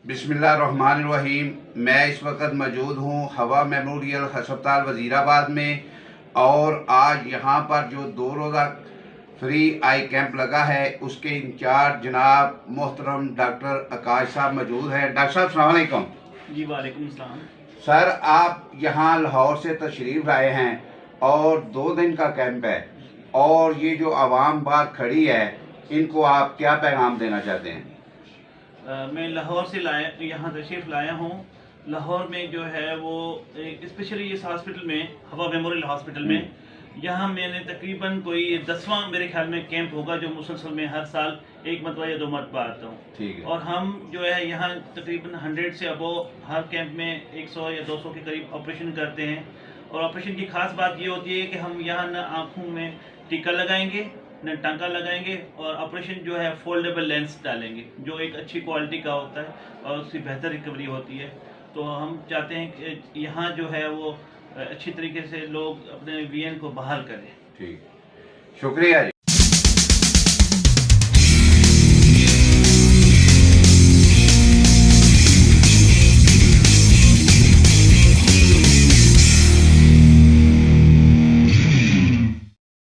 बिस्मिल्लाहिर्रहमानिर्रहीम। मैं इस वक्त मौजूद हूँ हवा मेमोरियल अस्पताल वज़ीराबाद में, और आज यहाँ पर जो 2 रोज़ा फ्री आई कैंप लगा है उसके इंचार्ज जनाब मोहतरम डॉक्टर आकाश साहब मौजूद हैं। डॉक्टर साहब अस्सलाम वालेकुम। जी वालेकुम सलाम। सर, आप यहाँ लाहौर से तशरीफ़ लाए हैं और 2 दिन का कैंप है, और ये जो आवाम बाहर खड़ी है इनको आप क्या पैगाम देना चाहते हैं? मैं लाहौर से यहाँ तशरीफ़ लाया हूँ। लाहौर में जो है वो स्पेशली इस हॉस्पिटल में, हवा मेमोरियल हॉस्पिटल में, यहाँ मैंने तकरीबन कोई 10वां मेरे ख्याल में कैंप होगा जो मुसलसल में हर साल 1 मरतबा या 2 मरतबा आता हूँ। ठीक है। और हम जो है यहाँ तकरीबन 100 से अबो हर कैंप में 100 या 200 के करीब ऑपरेशन करते हैं। और ऑपरेशन की खास बात ये होती है कि हम यहाँ न आँखों में टीका लगाएंगे, न टांका लगाएंगे, और ऑपरेशन जो है फोल्डेबल लेंस डालेंगे जो एक अच्छी क्वालिटी का होता है और उसकी बेहतर रिकवरी होती है। तो हम चाहते हैं कि यहाँ जो है वो अच्छी तरीके से लोग अपने वीएन को बहाल करें। ठीक, शुक्रिया जी।